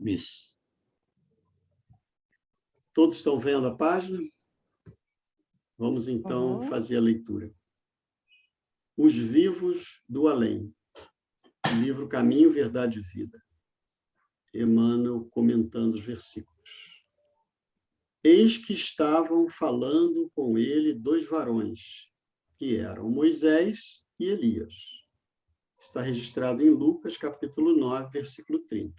Bis. Todos estão vendo a página? Vamos, então, fazer a leitura. Os vivos do além. Livro Caminho, Verdade e Vida. Emmanuel comentando os versículos. Eis que estavam falando com ele 2 varões, que eram Moisés e Elias. Está registrado em Lucas, capítulo 9, versículo 30.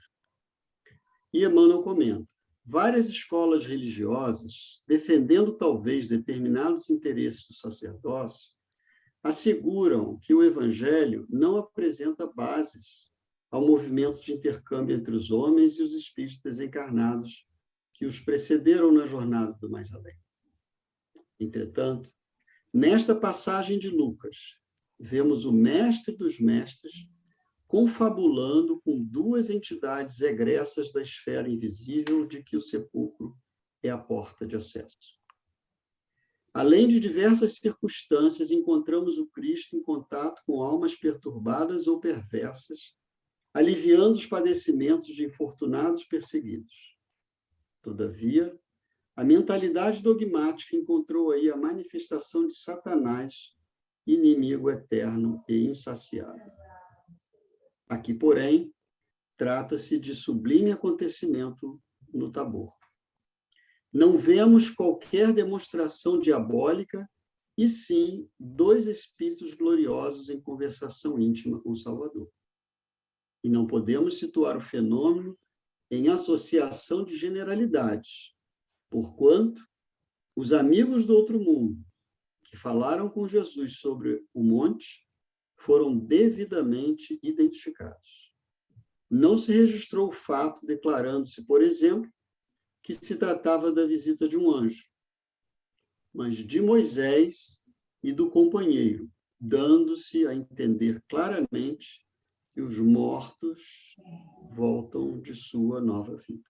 E Emmanuel comenta: várias escolas religiosas, defendendo talvez determinados interesses do sacerdócio, asseguram que o Evangelho não apresenta bases ao movimento de intercâmbio entre os homens e os espíritos desencarnados que os precederam na jornada do mais além. Entretanto, nesta passagem de Lucas, vemos o mestre dos mestres confabulando com 2 entidades egressas da esfera invisível de que o sepulcro é a porta de acesso. Além de diversas circunstâncias, encontramos o Cristo em contato com almas perturbadas ou perversas, aliviando os padecimentos de infortunados perseguidos. Todavia, a mentalidade dogmática encontrou aí a manifestação de Satanás, inimigo eterno e insaciável. Aqui, porém, trata-se de sublime acontecimento no Tabor. Não vemos qualquer demonstração diabólica, e sim 2 espíritos gloriosos em conversação íntima com o Salvador. E não podemos situar o fenômeno em associação de generalidades, porquanto os amigos do outro mundo, que falaram com Jesus sobre o monte, foram devidamente identificados. Não se registrou o fato declarando-se, por exemplo, que se tratava da visita de um anjo, mas de Moisés e do companheiro, dando-se a entender claramente que os mortos voltam de sua nova vida.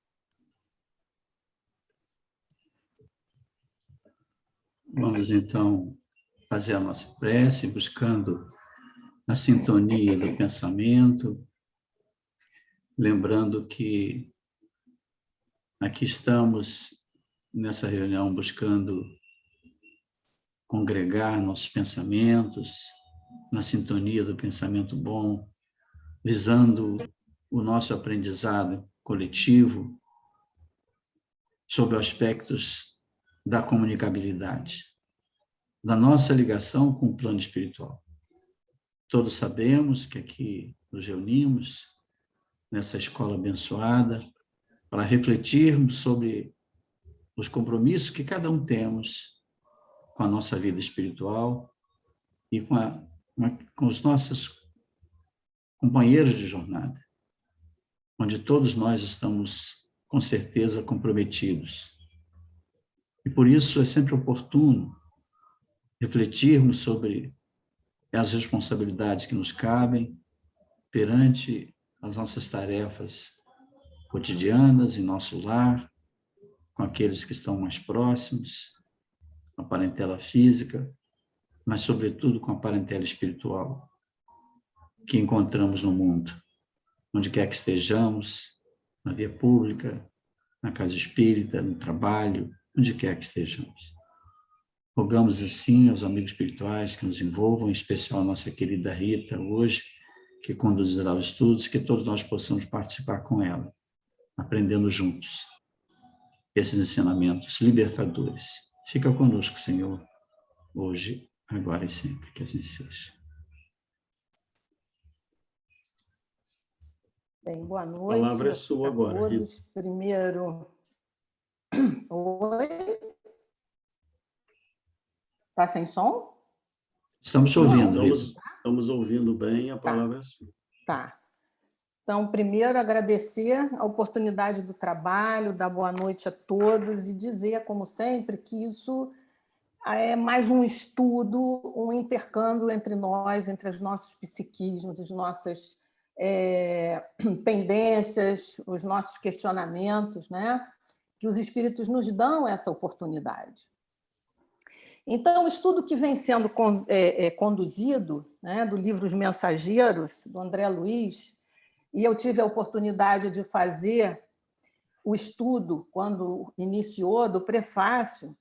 Vamos, então, fazer a nossa prece, buscando a sintonia do pensamento, lembrando que aqui estamos nessa reunião buscando congregar nossos pensamentos na sintonia do pensamento bom, visando o nosso aprendizado coletivo sob aspectos da comunicabilidade, da nossa ligação com o plano espiritual. Todos sabemos que aqui nos reunimos nessa escola abençoada para refletirmos sobre os compromissos que cada um temos com a nossa vida espiritual e com os nossos companheiros de jornada, onde todos nós estamos, com certeza, comprometidos. E por isso é sempre oportuno refletirmos sobre as responsabilidades que nos cabem perante as nossas tarefas cotidianas, em nosso lar, com aqueles que estão mais próximos, com a parentela física, mas, sobretudo, com a parentela espiritual que encontramos no mundo, onde quer que estejamos, na via pública, na casa espírita, no trabalho, onde quer que estejamos. Rogamos, assim, aos amigos espirituais que nos envolvam, em especial a nossa querida Rita, hoje, que conduzirá os estudos, que todos nós possamos participar com ela, aprendendo juntos esses ensinamentos libertadores. Fica conosco, Senhor, hoje, agora e sempre, que assim seja. Bem, boa noite. A palavra é sua agora, todos. Rita. Primeiro, oi? Está sem som? Estamos te ouvindo, Rita. Estamos ouvindo bem, a palavra é sua. Tá. Então, primeiro, agradecer a oportunidade do trabalho, dar boa noite a todos e dizer, como sempre, que isso é mais um estudo, um intercâmbio entre nós, entre os nossos psiquismos, as nossas pendências, os nossos questionamentos, né? Que os espíritos nos dão essa oportunidade. Então, o estudo que vem sendo conduzido, né, do livro Os Mensageiros, do André Luiz, e eu tive a oportunidade de fazer o estudo, quando iniciou, do prefácio,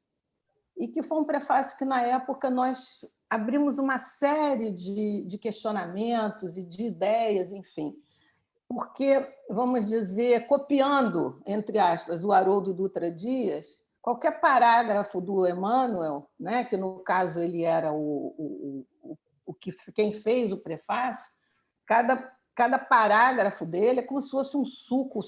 e que foi um prefácio que, na época, nós abrimos uma série de questionamentos e de ideias, enfim, porque, vamos dizer, copiando, entre aspas, o Haroldo Dutra Dias, qualquer parágrafo do Emmanuel, né, que, no caso, ele era quem fez o prefácio, cada parágrafo dele é como se fosse um suco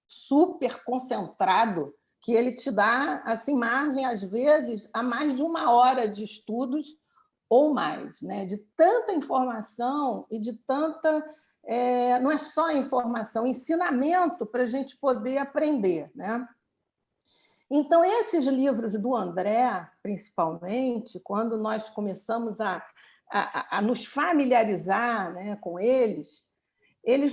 super concentrado, que ele te dá assim, margem, às vezes, a mais de 1 hora de estudos ou mais, né? De tanta informação e de tanta... não é só informação, ensinamento para a gente poder aprender, né? Então, esses livros do André, principalmente, quando nós começamos a nos familiarizar, né, com eles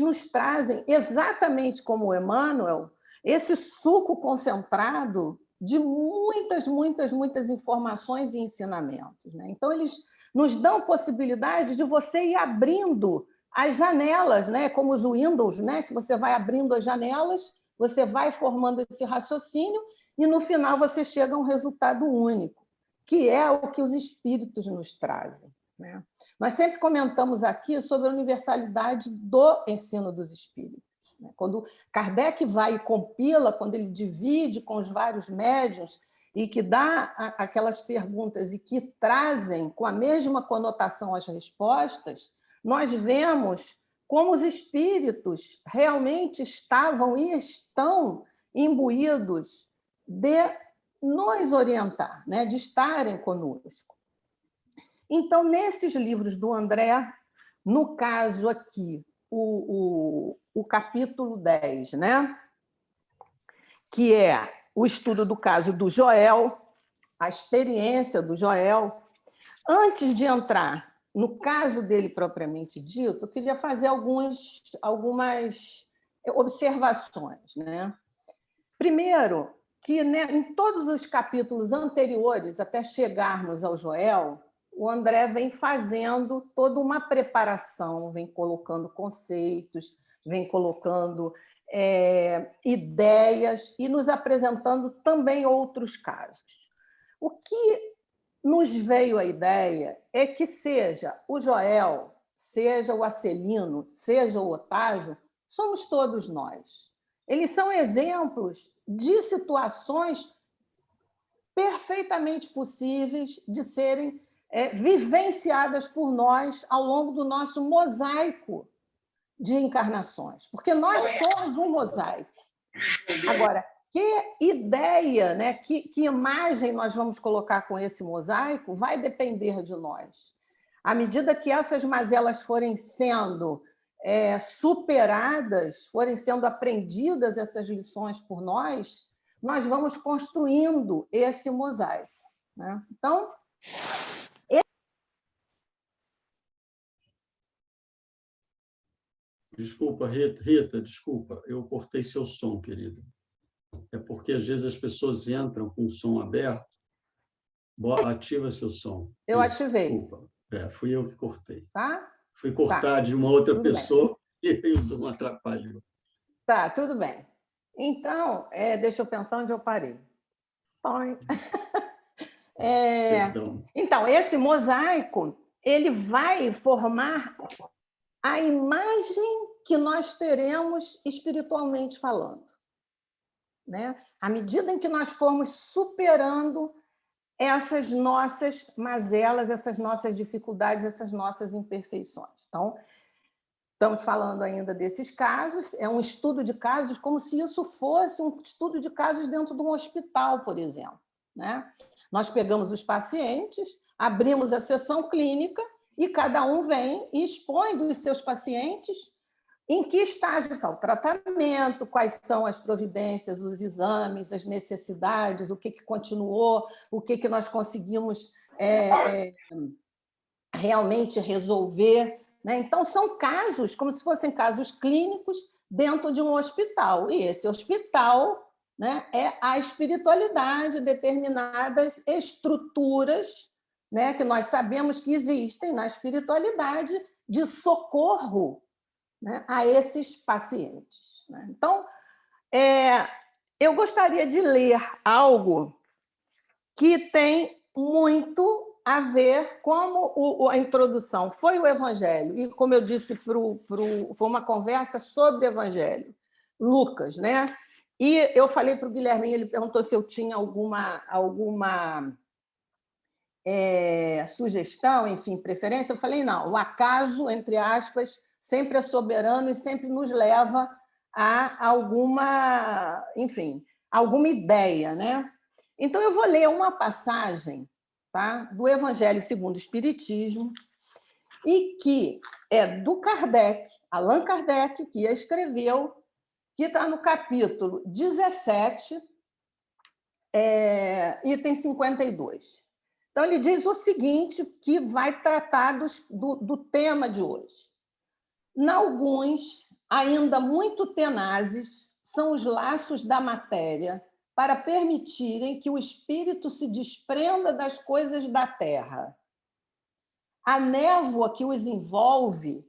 nos trazem, exatamente como o Emmanuel, esse suco concentrado de muitas, muitas, muitas informações e ensinamentos, né? Então, eles nos dão possibilidade de você ir abrindo as janelas, né? Como os Windows, né? Que você vai abrindo as janelas, você vai formando esse raciocínio e, no final, você chega a um resultado único, que é o que os espíritos nos trazem, né? Nós sempre comentamos aqui sobre a universalidade do ensino dos espíritos. Quando Kardec vai e compila, quando ele divide com os vários médiuns e que dá aquelas perguntas e que trazem com a mesma conotação as respostas, nós vemos como os espíritos realmente estavam e estão imbuídos de nos orientar, né? De estarem conosco. Então, nesses livros do André, no caso aqui, o capítulo 10, né? Que é o estudo do caso do Joel, a experiência do Joel. Antes de entrar no caso dele propriamente dito, eu queria fazer algumas observações, né? Primeiro, que, né, em todos os capítulos anteriores, até chegarmos ao Joel, o André vem fazendo toda uma preparação, vem colocando conceitos, vem colocando ideias e nos apresentando também outros casos. O que nos veio a ideia é que seja o Joel, seja o Acelino, seja o Otávio, somos todos nós. Eles são exemplos de situações perfeitamente possíveis de serem vivenciadas por nós ao longo do nosso mosaico de encarnações, porque nós somos um mosaico. Agora, que ideia, né, que imagem nós vamos colocar com esse mosaico vai depender de nós. À medida que essas mazelas forem sendo superadas, forem sendo aprendidas essas lições por nós vamos construindo esse mosaico, né? Então, Desculpa, Rita, desculpa, eu cortei seu som, querida. É porque, às vezes, as pessoas entram com o som aberto. Ativa seu som. Eu ativei. Desculpa, fui eu que cortei. Tá? Fui cortar de uma outra tudo pessoa bem. E o som atrapalhou. Tá, tudo bem. Então, deixa eu pensar onde eu parei. Então, esse mosaico ele vai formar a imagem que nós teremos espiritualmente falando, né? À medida em que nós formos superando essas nossas mazelas, essas nossas dificuldades, essas nossas imperfeições. Então, estamos falando ainda desses casos, é um estudo de casos como se isso fosse um estudo de casos dentro de um hospital, por exemplo, né? Nós pegamos os pacientes, abrimos a sessão clínica e cada um vem e expõe dos seus pacientes em que estágio está o tratamento, quais são as providências, os exames, as necessidades, o que continuou, o que nós conseguimos realmente resolver, né? Então, são casos, como se fossem casos clínicos dentro de um hospital. E esse hospital, né, é a espiritualidade, determinadas estruturas, né, que nós sabemos que existem na espiritualidade de socorro, né, a esses pacientes, né? Então, Eu gostaria de ler algo que tem muito a ver como a introdução foi o Evangelho, e, como eu disse, foi uma conversa sobre o Evangelho. Lucas, né? E eu falei para o Guilherme, ele perguntou se eu tinha alguma sugestão, enfim, preferência. Eu falei, não, o acaso, entre aspas, sempre é soberano e sempre nos leva a alguma, enfim, alguma ideia, né? Então, eu vou ler uma passagem, tá, do Evangelho segundo o Espiritismo, e que é do Kardec, Allan Kardec, que a escreveu, que está no capítulo 17, item 52. Então, ele diz o seguinte, que vai tratar do tema de hoje. Alguns, ainda muito tenazes, são os laços da matéria para permitirem que o espírito se desprenda das coisas da terra. A névoa que os envolve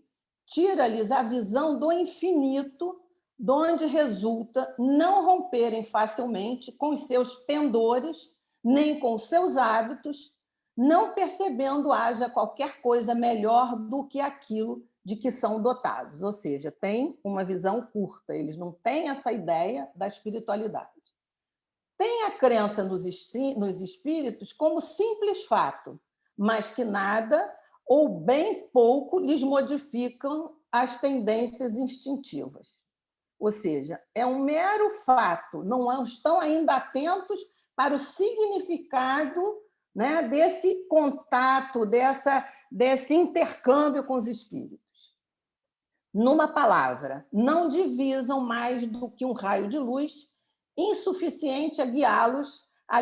tira-lhes a visão do infinito, de onde resulta não romperem facilmente com os seus pendores, nem com os seus hábitos, não percebendo haja qualquer coisa melhor do que aquilo de que são dotados. Ou seja, tem uma visão curta, eles não têm essa ideia da espiritualidade. Tem a crença nos espíritos como simples fato, mas que nada ou bem pouco lhes modificam as tendências instintivas. Ou seja, é um mero fato, não estão ainda atentos para o significado, né, desse contato, desse intercâmbio com os espíritos. Numa palavra, não divisam mais do que um raio de luz, insuficiente a guiá-los, a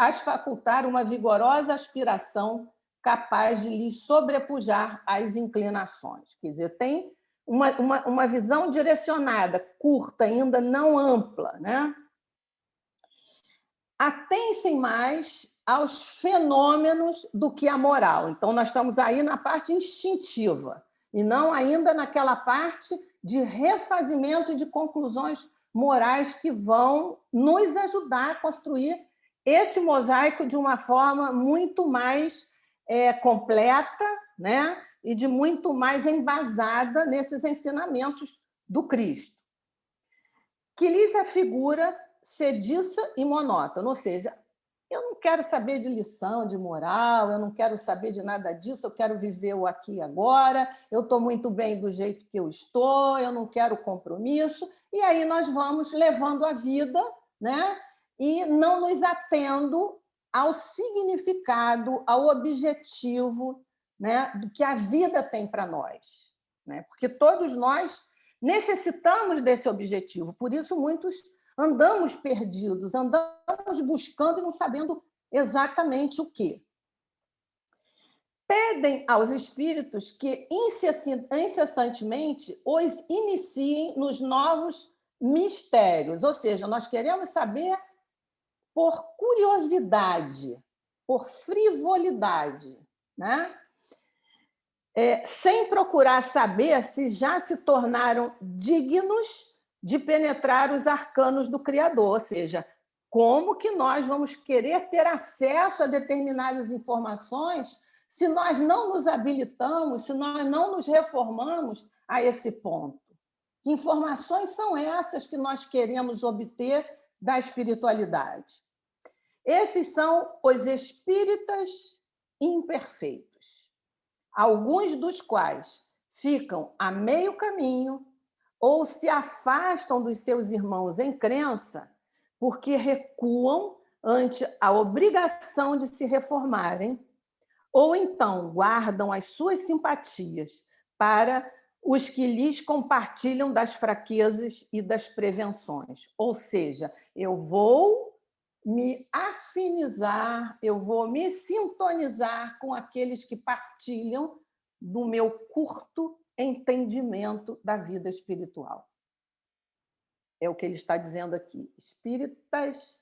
as facultar uma vigorosa aspiração capaz de lhes sobrepujar as inclinações. Quer dizer, tem uma visão direcionada, curta, ainda não ampla, né? Atem-se mais aos fenômenos do que à moral. Então, nós estamos aí na parte instintiva, e não ainda naquela parte de refazimento e de conclusões morais que vão nos ajudar a construir esse mosaico de uma forma muito mais completa, né? E de muito mais embasada nesses ensinamentos do Cristo, que lhes afigura sediça e monótona, ou seja, eu não quero saber de lição, de moral, eu não quero saber de nada disso, eu quero viver o aqui e agora, eu estou muito bem do jeito que eu estou, eu não quero compromisso, e aí nós vamos levando a vida, né? E não nos atendo ao significado, ao objetivo, né, do que a vida tem para nós, né? Porque todos nós necessitamos desse objetivo, por isso muitos andamos perdidos, andamos buscando e não sabendo exatamente o quê. Pedem aos espíritos que incessantemente os iniciem nos novos mistérios, ou seja, nós queremos saber por curiosidade, por frivolidade, né? Sem procurar saber se já se tornaram dignos de penetrar os arcanos do Criador, ou seja, como que nós vamos querer ter acesso a determinadas informações se nós não nos habilitamos, se nós não nos reformamos a esse ponto? Que informações são essas que nós queremos obter da espiritualidade? Esses são os espíritas imperfeitos, alguns dos quais ficam a meio caminho ou se afastam dos seus irmãos em crença porque recuam ante a obrigação de se reformarem, ou então guardam as suas simpatias para os que lhes compartilham das fraquezas e das prevenções. Ou seja, eu vou me afinizar, eu vou me sintonizar com aqueles que partilham do meu curto entendimento da vida espiritual. É o que ele está dizendo aqui. Espíritas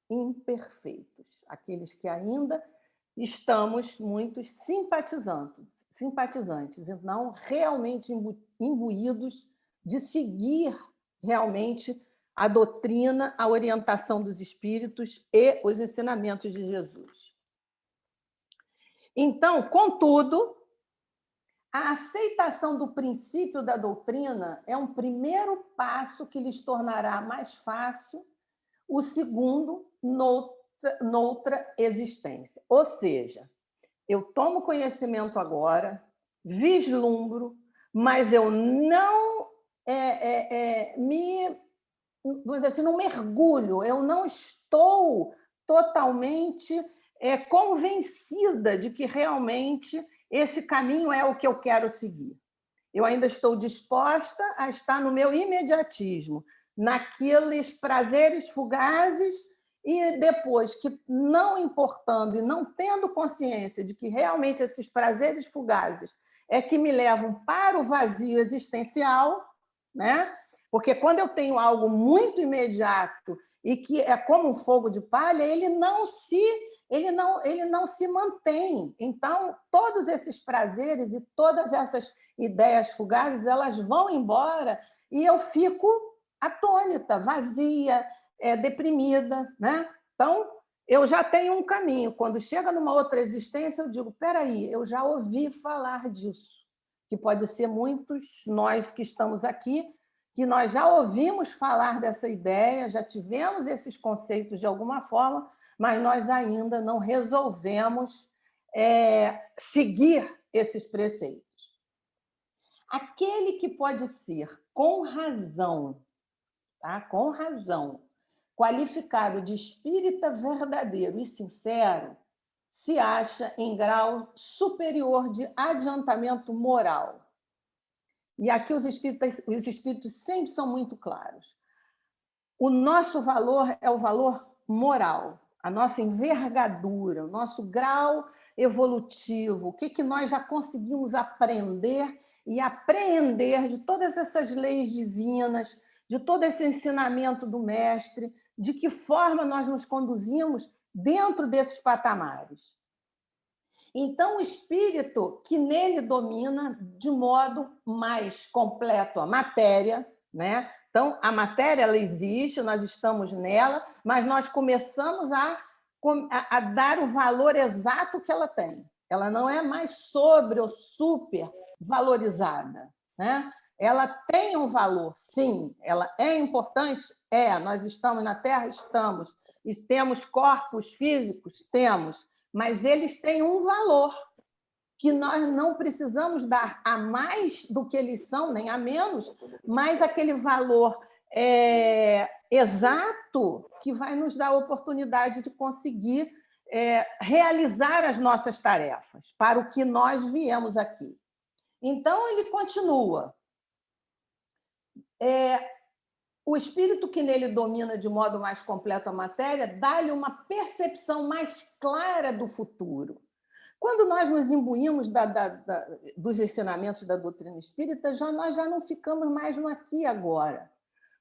imperfeitos, aqueles que ainda estamos muito simpatizantes, e não realmente imbuídos de seguir realmente a doutrina, a orientação dos espíritos e os ensinamentos de Jesus. Então, contudo, a aceitação do princípio da doutrina é um primeiro passo que lhes tornará mais fácil o segundo noutra existência. Ou seja, eu tomo conhecimento agora, vislumbro, mas eu não vamos dizer assim, não mergulho, eu não estou totalmente convencida de que realmente esse caminho é o que eu quero seguir. Eu ainda estou disposta a estar no meu imediatismo, naqueles prazeres fugazes, e depois que, não importando e não tendo consciência de que realmente esses prazeres fugazes é que me levam para o vazio existencial, né? Porque quando eu tenho algo muito imediato e que é como um fogo de palha, ele não se mantém. Então, todos esses prazeres e todas essas ideias fugazes, elas vão embora e eu fico atônita, vazia, deprimida, né? Então, eu já tenho um caminho. Quando chega numa outra existência, eu digo, espera aí, eu já ouvi falar disso, que pode ser muitos nós que estamos aqui, que nós já ouvimos falar dessa ideia, já tivemos esses conceitos de alguma forma, mas nós ainda não resolvemos seguir esses preceitos. Aquele que pode ser, com razão, tá? Com razão, qualificado de espírita verdadeiro e sincero, se acha em grau superior de adiantamento moral. E aqui os espíritos sempre são muito claros. O nosso valor é o valor moral, a nossa envergadura, o nosso grau evolutivo, o que nós já conseguimos aprender e apreender de todas essas leis divinas, de todo esse ensinamento do mestre, de que forma nós nos conduzimos dentro desses patamares. Então, o espírito que nele domina de modo mais completo a matéria, né? Então, a matéria ela existe, nós estamos nela, mas nós começamos a dar o valor exato que ela tem. Ela não é mais sobre ou super valorizada, né? Ela tem um valor, sim. Ela é importante? Nós estamos na Terra? Estamos. E temos corpos físicos? Temos. Mas eles têm um valor que nós não precisamos dar a mais do que eles são, nem a menos, mas aquele valor exato que vai nos dar a oportunidade de conseguir realizar as nossas tarefas, para o que nós viemos aqui. Então, ele continua. O espírito que nele domina de modo mais completo a matéria dá-lhe uma percepção mais clara do futuro. Quando nós nos imbuímos dos ensinamentos da doutrina espírita, nós já não ficamos mais no aqui e agora.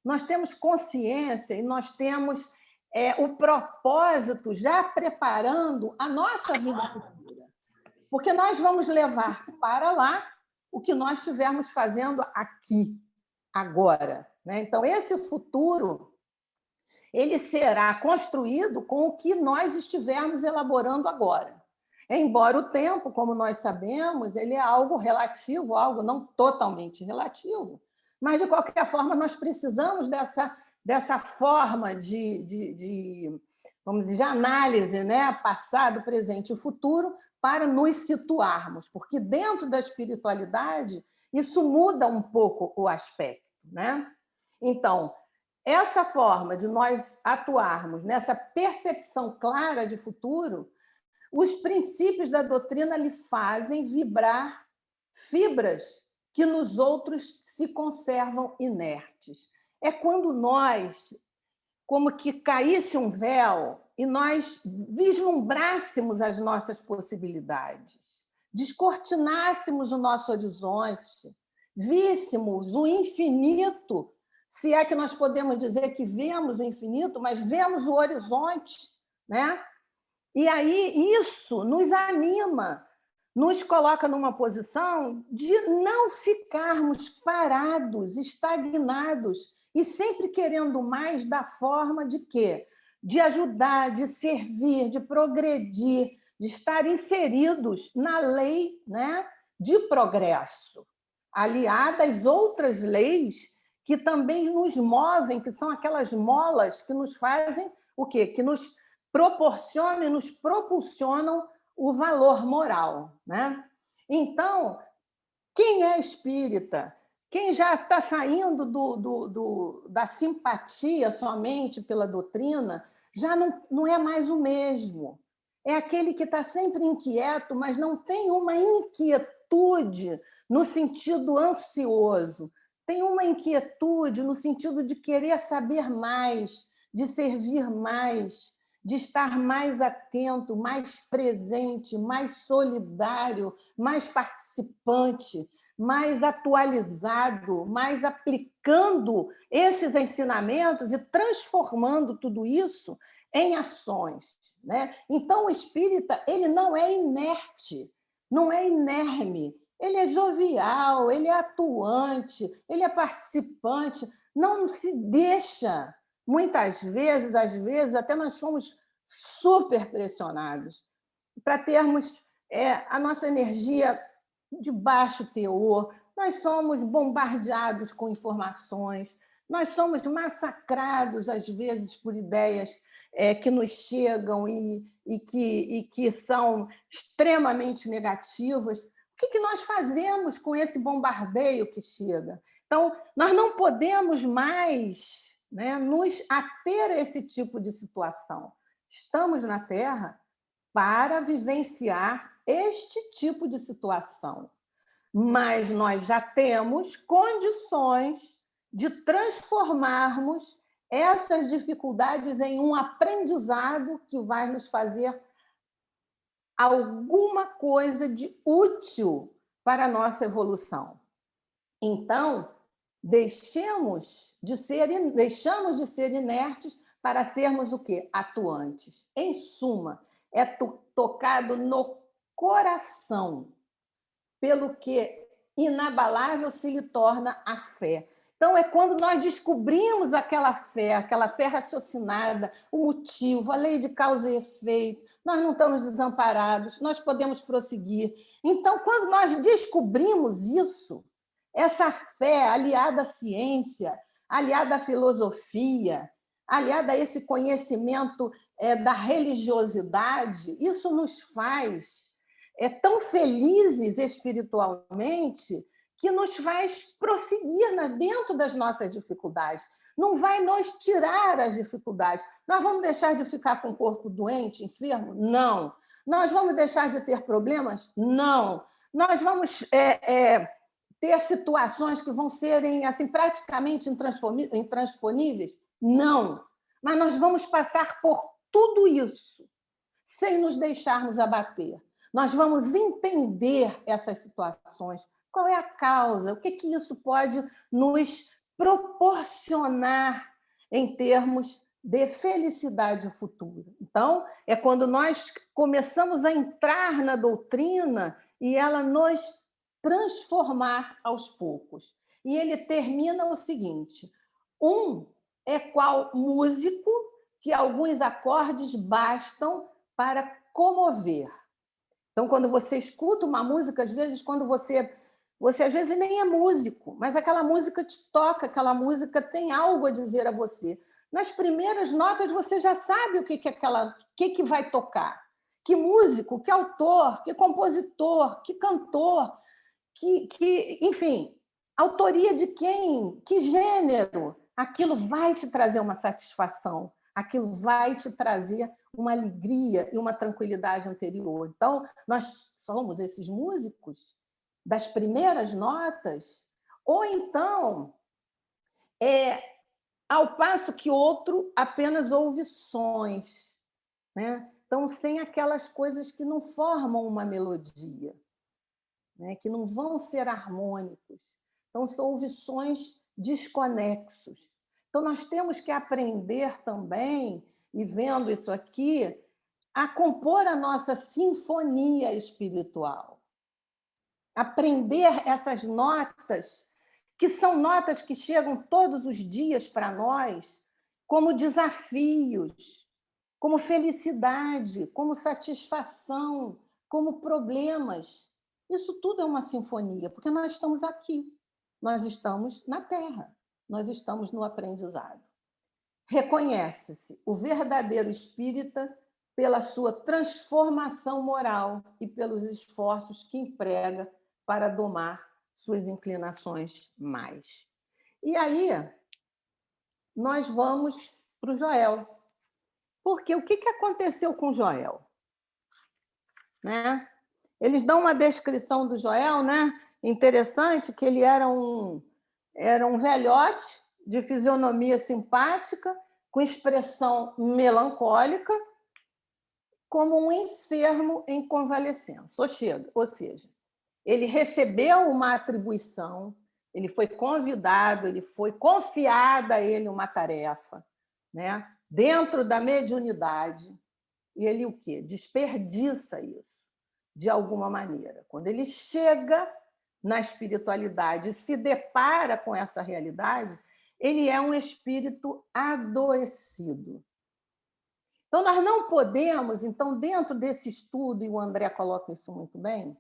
Nós temos consciência e nós temos o propósito já preparando a nossa vida futura. Porque nós vamos levar para lá o que nós estivermos fazendo aqui, agora. Então, esse futuro ele será construído com o que nós estivermos elaborando agora. Embora o tempo, como nós sabemos, ele é algo relativo, algo não totalmente relativo, mas, de qualquer forma, nós precisamos dessa forma vamos dizer, de análise, né? Passado, presente e futuro, para nos situarmos, porque dentro da espiritualidade isso muda um pouco o aspecto, né? Então, essa forma de nós atuarmos nessa percepção clara de futuro, os princípios da doutrina lhe fazem vibrar fibras que nos outros se conservam inertes. É quando nós, como que caísse um véu e nós vislumbrássemos as nossas possibilidades, descortinássemos o nosso horizonte, víssemos o infinito, se é que nós podemos dizer que vemos o infinito, mas vemos o horizonte, né? E aí isso nos anima, nos coloca numa posição de não ficarmos parados, estagnados, e sempre querendo mais da forma de quê? De ajudar, de servir, de progredir, de estar inseridos na lei, né, de progresso, aliada às outras leis que também nos movem, que são aquelas molas que nos fazem o quê? Que nos proporcionam e nos propulsionam o valor moral, né? Então, quem é espírita, quem já está saindo da simpatia somente pela doutrina, já não é mais o mesmo. É aquele que está sempre inquieto, mas não tem uma inquietude no sentido ansioso, tem uma inquietude no sentido de querer saber mais, de servir mais, de estar mais atento, mais presente, mais solidário, mais participante, mais atualizado, mais aplicando esses ensinamentos e transformando tudo isso em ações, né? Então, o espírita, ele não é inerte, não é inerme, ele é jovial, ele é atuante, ele é participante, não se deixa. Muitas vezes, às vezes, até nós somos super pressionados para termos a nossa energia de baixo teor, nós somos bombardeados com informações, nós somos massacrados, às vezes, por ideias que nos chegam e que são extremamente negativas. O que nós fazemos com esse bombardeio que chega? Então, nós não podemos mais, né, nos ater a esse tipo de situação. Estamos na Terra para vivenciar este tipo de situação, mas nós já temos condições de transformarmos essas dificuldades em um aprendizado que vai nos fazer alguma coisa de útil para a nossa evolução. Então, deixamos de ser inertes para sermos o quê? Atuantes. Em suma, é tocado no coração, pelo que inabalável se lhe torna a fé. Então, é quando nós descobrimos aquela fé raciocinada, o motivo, a lei de causa e efeito, nós não estamos desamparados, nós podemos prosseguir. Então, quando nós descobrimos isso, essa fé aliada à ciência, aliada à filosofia, aliada a esse conhecimento da religiosidade, isso nos faz tão felizes espiritualmente que nos faz prosseguir dentro das nossas dificuldades. Não vai nos tirar as dificuldades. Nós vamos deixar de ficar com o corpo doente, enfermo? Não. Nós vamos deixar de ter problemas? Não. Nós vamos ter situações que vão serem assim, praticamente intransponíveis? Não. Mas nós vamos passar por tudo isso sem nos deixarmos abater. Nós vamos entender essas situações. Qual é a causa? O que isso pode nos proporcionar em termos de felicidade futura? Então, é quando nós começamos a entrar na doutrina e ela nos transformar aos poucos. E ele termina o seguinte: é qual músico que alguns acordes bastam para comover. Então, quando você escuta uma música, às vezes, quando você às vezes nem é músico, mas aquela música te toca, aquela música tem algo a dizer a você. Nas primeiras notas, você já sabe o que vai tocar. Que músico, que autor, que compositor, que cantor, enfim, autoria de quem, que gênero. Aquilo vai te trazer uma satisfação, aquilo vai te trazer uma alegria e uma tranquilidade anterior. Então, nós somos esses músicos das primeiras notas, ou então, ao passo que outro apenas ouve sons, né? Então, sem aquelas coisas que não formam uma melodia, né? Que não vão ser harmônicos. Então, são ouve sons desconexos. Então, nós temos que aprender também, e vendo isso aqui, a compor a nossa sinfonia espiritual. aprender essas notas, que são notas que chegam todos os dias para nós, como desafios, como felicidade, como satisfação, como problemas. Isso tudo é uma sinfonia, porque nós estamos aqui, nós estamos na Terra, nós estamos no aprendizado. Reconhece-se o verdadeiro espírita pela sua transformação moral e pelos esforços que emprega para domar suas inclinações mais. E aí, nós vamos para o Joel. Porque o que aconteceu com Joel? Né? Eles dão uma descrição do Joel, né? Interessante, que ele era um velhote de fisionomia simpática, com expressão melancólica, como um enfermo em convalescença. Ou seja, ele recebeu uma atribuição, ele foi convidado, ele foi confiada a ele uma tarefa, né? Dentro da mediunidade, e ele o quê? Desperdiça isso, de alguma maneira. Quando ele chega na espiritualidade e se depara com essa realidade, ele é um espírito adoecido. Então, nós não podemos, dentro desse estudo, e o André coloca isso muito bem,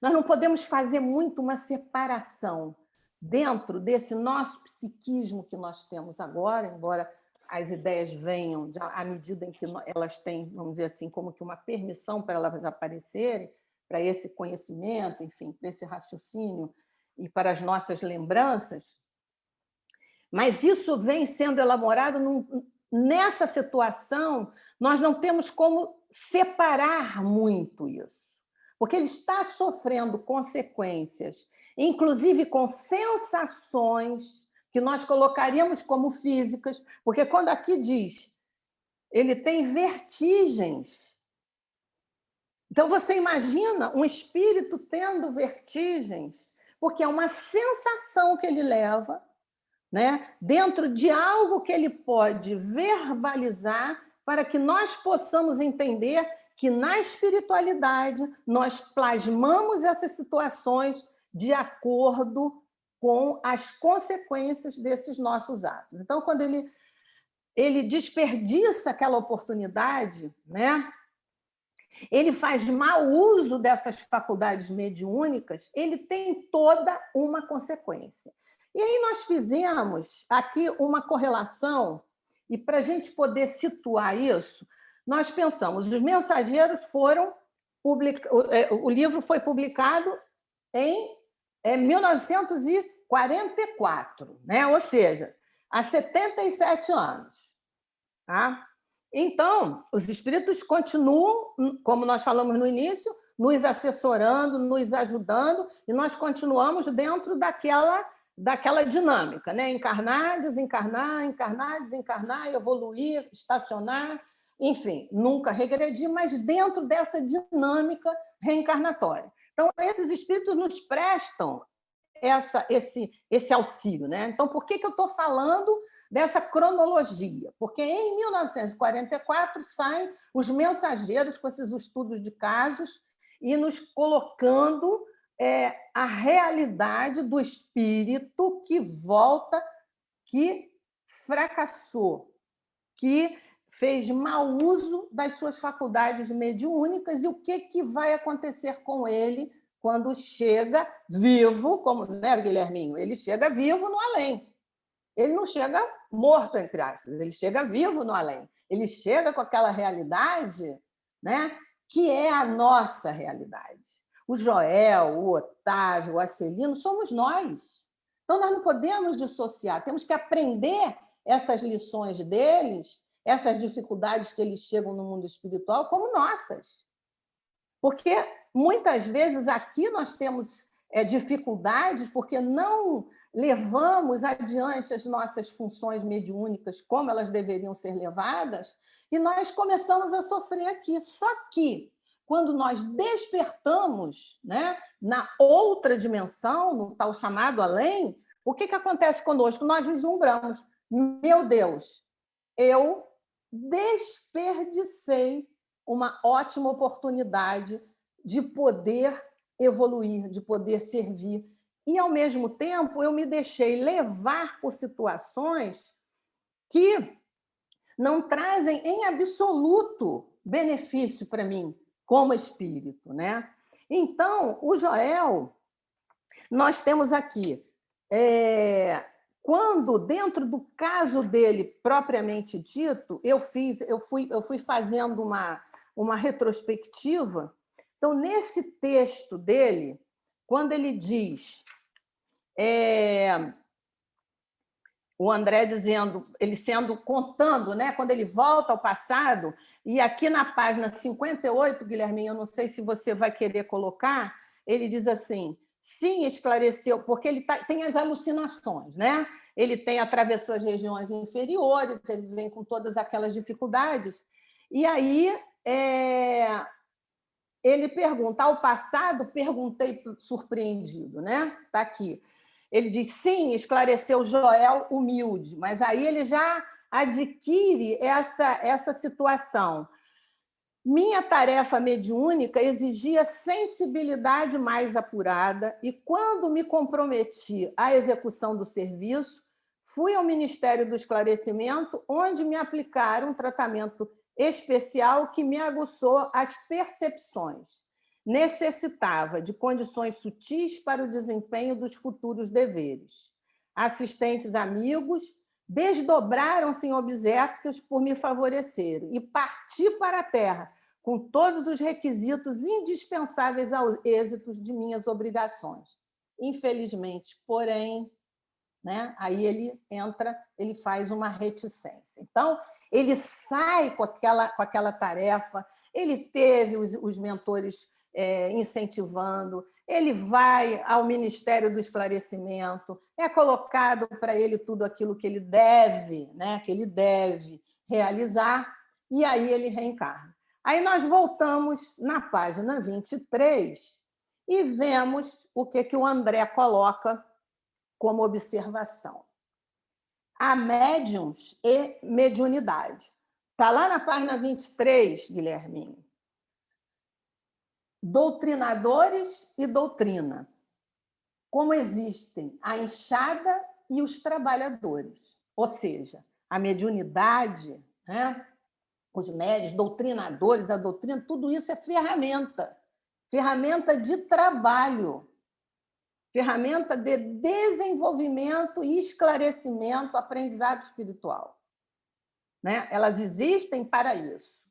nós não podemos fazer muito uma separação dentro desse nosso psiquismo que nós temos agora, embora as ideias venham à medida em que elas têm, vamos dizer assim, como que uma permissão para elas aparecerem, para esse conhecimento, enfim, para esse raciocínio e para as nossas lembranças. Mas isso vem sendo elaborado nessa situação, nós não temos como separar muito isso, porque ele está sofrendo consequências, inclusive com sensações que nós colocaríamos como físicas, porque quando aqui diz, ele tem vertigens. Então, você imagina um espírito tendo vertigens, porque é uma sensação que ele leva, né, dentro de algo que ele pode verbalizar para que nós possamos entender que na espiritualidade nós plasmamos essas situações de acordo com as consequências desses nossos atos. Então, quando ele desperdiça aquela oportunidade, né, ele faz mau uso dessas faculdades mediúnicas, ele tem toda uma consequência. E aí nós fizemos aqui uma correlação, e para a gente poder situar isso, nós pensamos, os mensageiros foram o livro foi publicado em 1944, né? Ou seja, há 77 anos. Tá? Então, os espíritos continuam, como nós falamos no início, nos assessorando, nos ajudando, e nós continuamos dentro daquela dinâmica, né? Encarnar, desencarnar, encarnar, desencarnar, evoluir, estacionar, enfim, nunca regredir, mas dentro dessa dinâmica reencarnatória. Então, esses espíritos nos prestam esse auxílio, né? Então, por que eu estou falando dessa cronologia? Porque em 1944 saem os mensageiros com esses estudos de casos e nos colocando a realidade do espírito que volta, que fracassou, que fez mau uso das suas faculdades mediúnicas e o que vai acontecer com ele quando chega vivo, como, né, Guilherminho? Ele chega vivo no além. Ele não chega morto, entre aspas, ele chega vivo no além. Ele chega com aquela realidade, né, que é a nossa realidade. O Joel, o Otávio, o Acelino, somos nós. Então, nós não podemos dissociar, temos que aprender essas lições deles, essas dificuldades que eles chegam no mundo espiritual, como nossas. Porque, muitas vezes, aqui nós temos dificuldades porque não levamos adiante as nossas funções mediúnicas como elas deveriam ser levadas, e nós começamos a sofrer aqui. Só que, quando nós despertamos, né, na outra dimensão, no tal chamado além, o que acontece conosco? Nós vislumbramos, meu Deus, eu desperdicei uma ótima oportunidade de poder evoluir, de poder servir. E, ao mesmo tempo, eu me deixei levar por situações que não trazem em absoluto benefício para mim, como espírito, né? Então, o Joel, nós temos aqui, quando, dentro do caso dele propriamente dito, eu fui fazendo uma retrospectiva. Então, nesse texto dele, quando ele diz, o André dizendo, ele contando, né, quando ele volta ao passado, e aqui na página 58, Guilherme, eu não sei se você vai querer colocar, ele diz assim: sim, esclareceu, porque ele tem as alucinações, né? Ele atravessou as regiões inferiores, ele vem com todas aquelas dificuldades, e aí ele pergunta, ao passado, perguntei surpreendido, né? Está aqui. Ele diz, sim, esclareceu Joel humilde, mas aí ele já adquire essa situação. Minha tarefa mediúnica exigia sensibilidade mais apurada e, quando me comprometi à execução do serviço, fui ao Ministério do Esclarecimento, onde me aplicaram um tratamento especial que me aguçou as percepções. Necessitava de condições sutis para o desempenho dos futuros deveres. Assistentes amigos desdobraram-se em obséquios por me favorecerem e parti para a terra com todos os requisitos indispensáveis aos êxitos de minhas obrigações. Infelizmente, porém, né, aí ele faz uma reticência. Então, ele sai com aquela tarefa, ele teve os mentores incentivando, ele vai ao Ministério do Esclarecimento, é colocado para ele tudo aquilo que ele deve, né, que ele deve realizar, e aí ele reencarna. Aí nós voltamos na página 23 e vemos o que o André coloca como observação. Há médiuns e mediunidade. Está lá na página 23, Guilherminho. Doutrinadores e doutrina. Como existem a enxada e os trabalhadores. Ou seja, a mediunidade, né? Os médios, doutrinadores, a doutrina, tudo isso é ferramenta de trabalho, ferramenta de desenvolvimento e esclarecimento, aprendizado espiritual. Né? Elas existem para isso.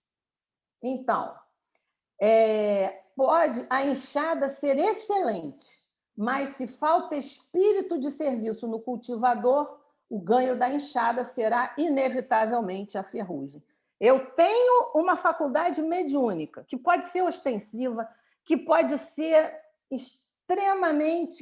Então, pode a enxada ser excelente, mas se falta espírito de serviço no cultivador, o ganho da enxada será inevitavelmente a ferrugem. Eu tenho uma faculdade mediúnica, que pode ser ostensiva, que pode ser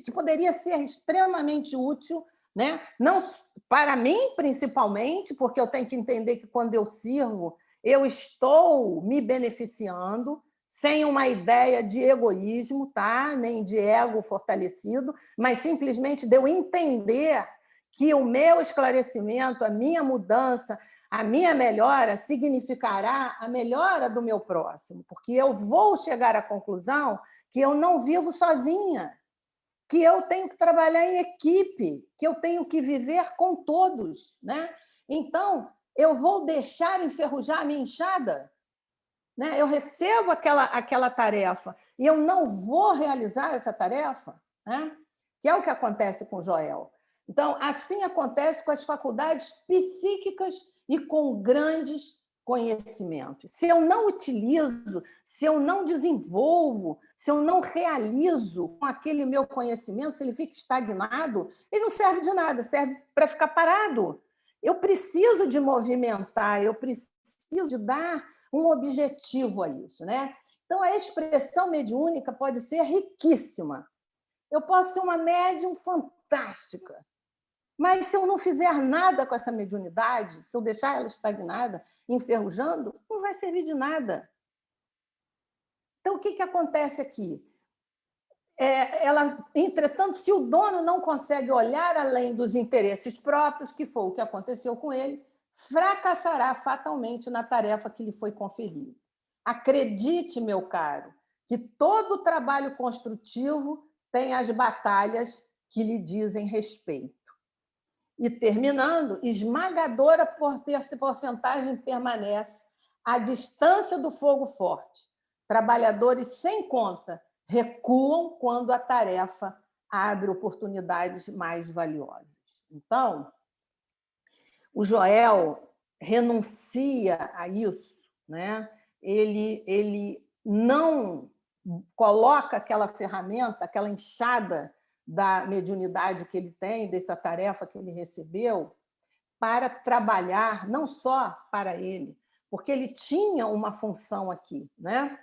que poderia ser extremamente útil, né? Não para mim, principalmente, porque eu tenho que entender que, quando eu sirvo, eu estou me beneficiando, sem uma ideia de egoísmo, tá? Nem de ego fortalecido, mas simplesmente de eu entender que o meu esclarecimento, a minha mudança, a minha melhora significará a melhora do meu próximo, porque eu vou chegar à conclusão que eu não vivo sozinha, que eu tenho que trabalhar em equipe, que eu tenho que viver com todos, né? Então, eu vou deixar enferrujar a minha enxada? Né? Eu recebo aquela tarefa e eu não vou realizar essa tarefa? Né? Que é o que acontece com Joel. Então, assim acontece com as faculdades psíquicas e com grandes conhecimentos. Se eu não utilizo, se eu não desenvolvo, se eu não realizo com aquele meu conhecimento, se ele fica estagnado, ele não serve de nada, serve para ficar parado. Eu preciso de movimentar, eu preciso de dar um objetivo a isso, né? Então, a expressão mediúnica pode ser riquíssima. Eu posso ser uma médium fantástica, mas se eu não fizer nada com essa mediunidade, se eu deixar ela estagnada, enferrujando, não vai servir de nada. Então, o que acontece aqui? Entretanto, se o dono não consegue olhar além dos interesses próprios, que foi o que aconteceu com ele, fracassará fatalmente na tarefa que lhe foi conferida. Acredite, meu caro, que todo trabalho construtivo tem as batalhas que lhe dizem respeito. E, terminando, esmagadora porcentagem permanece à distância do fogo forte. Trabalhadores sem conta recuam quando a tarefa abre oportunidades mais valiosas. Então, o Joel renuncia a isso, né? Ele não coloca aquela ferramenta, aquela enxada da mediunidade que ele tem, dessa tarefa que ele recebeu, para trabalhar não só para ele, porque ele tinha uma função aqui, né?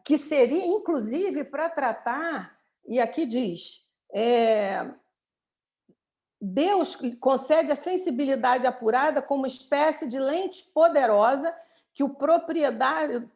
Que seria, inclusive, para tratar, e aqui diz, Deus concede a sensibilidade apurada como espécie de lente poderosa que o proprietário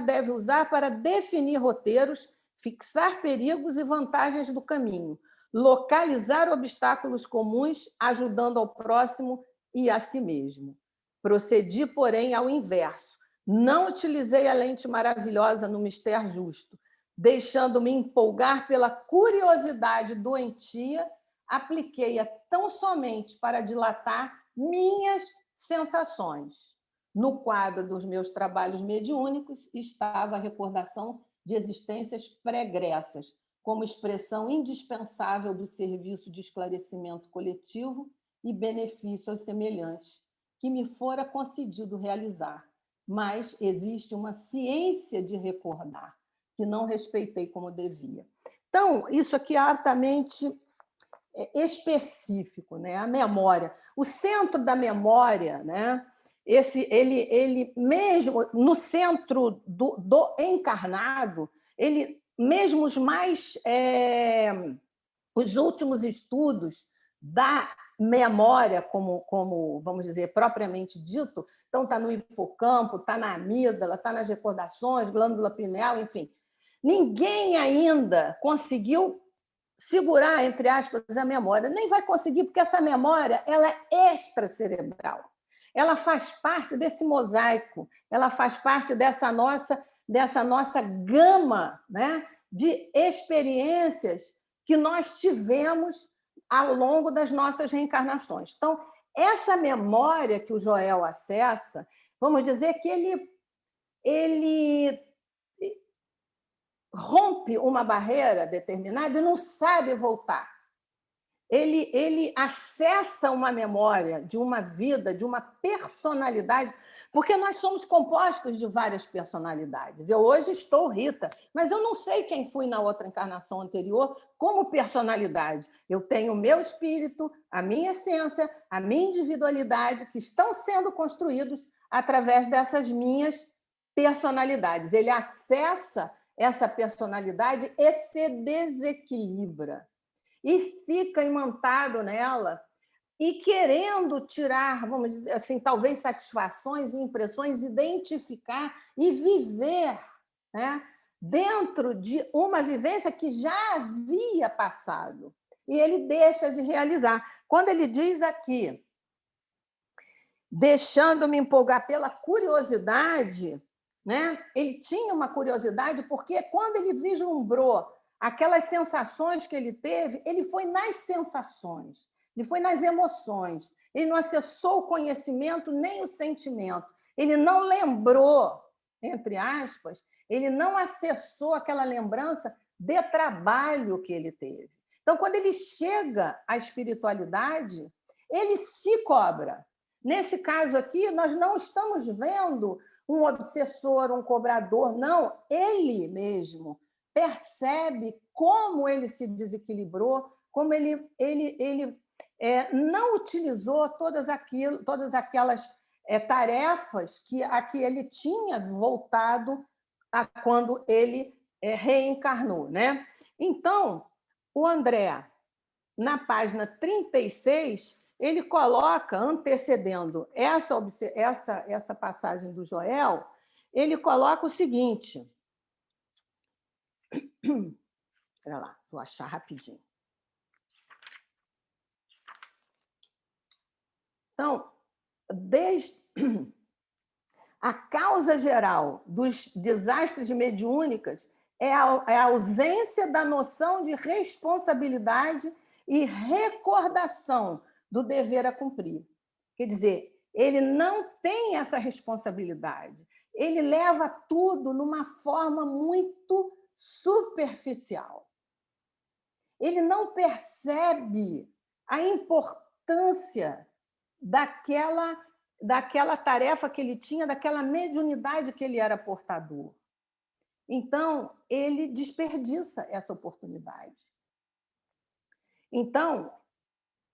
deve usar para definir roteiros, fixar perigos e vantagens do caminho, localizar obstáculos comuns, ajudando ao próximo e a si mesmo. Procedi, porém, ao inverso. Não utilizei a lente maravilhosa no mistério justo, deixando-me empolgar pela curiosidade doentia, apliquei-a tão somente para dilatar minhas sensações. No quadro dos meus trabalhos mediúnicos estava a recordação de existências pregressas, como expressão indispensável do serviço de esclarecimento coletivo e benefício aos semelhantes, que me fora concedido realizar. Mas existe uma ciência de recordar, que não respeitei como devia. Então, isso aqui é altamente específico, né? A memória. O centro da memória, né? Ele mesmo no centro do encarnado, ele mesmo os últimos estudos da memória, como vamos dizer propriamente dito, então está no hipocampo, está na amígdala, está nas recordações, glândula pineal, enfim, ninguém ainda conseguiu segurar, entre aspas, a memória. Nem vai conseguir, porque essa memória ela é extracerebral. Ela faz parte desse mosaico, ela faz parte dessa nossa gama, né, de experiências que nós tivemos ao longo das nossas reencarnações. Então, essa memória que o Joel acessa, vamos dizer que ele rompe uma barreira determinada e não sabe voltar. Ele acessa uma memória de uma vida, de uma personalidade, porque nós somos compostos de várias personalidades. Eu hoje estou Rita, mas eu não sei quem fui na outra encarnação anterior como personalidade. Eu tenho o meu espírito, a minha essência, a minha individualidade, que estão sendo construídos através dessas minhas personalidades. Ele acessa essa personalidade e se desequilibra. E fica imantado nela e querendo tirar, vamos dizer assim, talvez satisfações e impressões, identificar e viver, né, dentro de uma vivência que já havia passado. E ele deixa de realizar. Quando ele diz aqui, deixando-me empolgar pela curiosidade, né? Ele tinha uma curiosidade, porque quando ele vislumbrou aquelas sensações que ele teve, ele foi nas sensações, ele foi nas emoções, ele não acessou o conhecimento nem o sentimento, ele não lembrou, entre aspas, ele não acessou aquela lembrança de trabalho que ele teve. Então, quando ele chega à espiritualidade, ele se cobra. Nesse caso aqui, nós não estamos vendo um obsessor, um cobrador, não, ele mesmo percebe como ele se desequilibrou, como ele não utilizou todas aquelas tarefas a que ele tinha voltado a quando ele reencarnou, né? Então, o André, na página 36, ele coloca, antecedendo essa passagem do Joel, ele coloca o seguinte. Espera lá, vou achar rapidinho. Então, desde A causa geral dos desastres mediúnicos é a ausência da noção de responsabilidade e recordação do dever a cumprir. Quer dizer, ele não tem essa responsabilidade. Ele leva tudo numa forma muito superficial. Ele não percebe a importância daquela tarefa que ele tinha, daquela mediunidade que ele era portador. Então, ele desperdiça essa oportunidade. Então,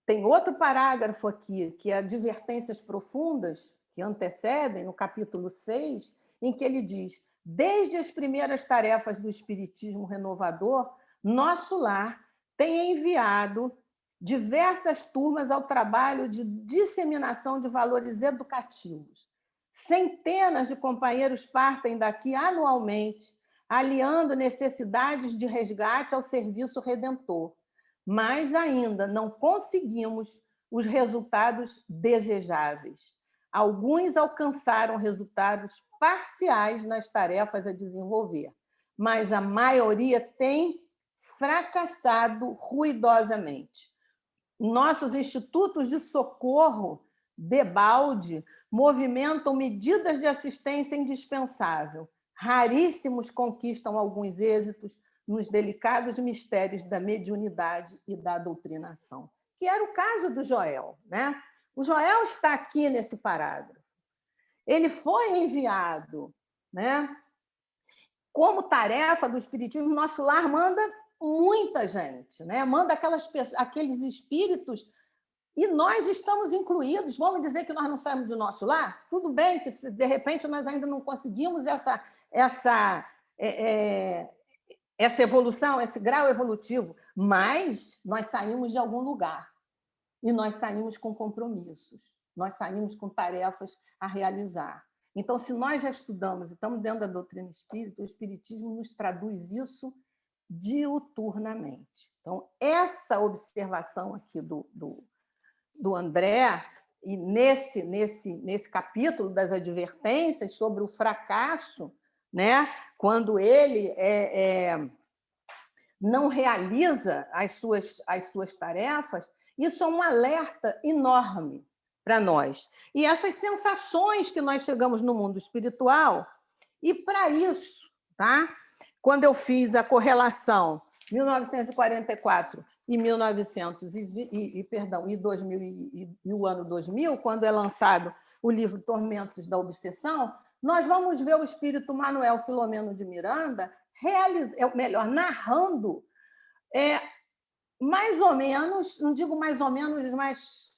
tem outro parágrafo aqui, que é advertências profundas, que antecedem, no capítulo 6, em que ele diz: desde as primeiras tarefas do Espiritismo Renovador, nosso lar tem enviado diversas turmas ao trabalho de disseminação de valores educativos. Centenas de companheiros partem daqui anualmente, aliando necessidades de resgate ao serviço redentor, mas ainda não conseguimos os resultados desejáveis. Alguns alcançaram resultados parciais nas tarefas a desenvolver, mas a maioria tem fracassado ruidosamente. Nossos institutos de socorro, debalde, movimentam medidas de assistência indispensável. Raríssimos conquistam alguns êxitos nos delicados mistérios da mediunidade e da doutrinação, que era o caso do Joel, né? O Joel está aqui nesse parágrafo. Ele foi enviado, né? Como tarefa do Espiritismo, nosso lar manda muita gente, né? Manda aqueles espíritos, e nós estamos incluídos. Vamos dizer que nós não saímos do nosso lar? Tudo bem que, de repente, nós ainda não conseguimos essa evolução, esse grau evolutivo, mas nós saímos de algum lugar, e nós saímos com compromissos, nós saímos com tarefas a realizar. Então, se nós já estudamos e estamos dentro da doutrina espírita, o Espiritismo nos traduz isso diuturnamente. Então, essa observação aqui do André, e nesse capítulo das advertências sobre o fracasso, né, quando ele não realiza as suas tarefas, isso é um alerta enorme para nós. E essas sensações que nós chegamos no mundo espiritual, e para isso, tá? Quando eu fiz a correlação 1944 e 2000 e o ano 2000, quando é lançado o livro Tormentos da Obsessão, nós vamos ver o espírito Manuel Filomeno de Miranda narrando mais ou menos, não digo mais ou menos, mas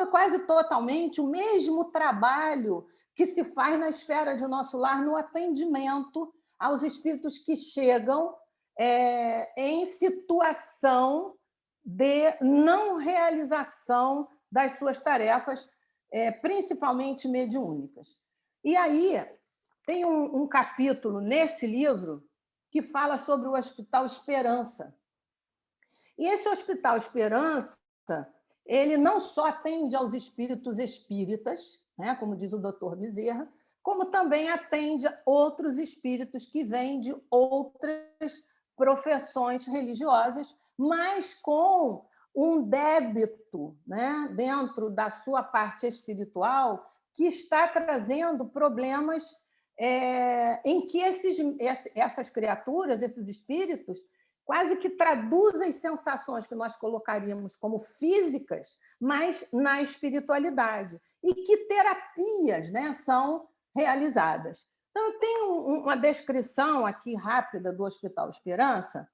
quase totalmente o mesmo trabalho que se faz na esfera de nosso lar no atendimento aos espíritos que chegam em situação de não realização das suas tarefas, principalmente mediúnicas. E aí tem um capítulo nesse livro que fala sobre o Hospital Esperança. E esse Hospital Esperança, ele não só atende aos espíritos espíritas, né, como diz o doutor Bezerra, como também atende a outros espíritos que vêm de outras profissões religiosas, mas com um débito, né, dentro da sua parte espiritual, que está trazendo problemas em que essas criaturas, esses espíritos, quase que traduzem sensações que nós colocaríamos como físicas, mas na espiritualidade. E que terapias, né, são realizadas. Então, eu tenho uma descrição aqui rápida do Hospital Esperança,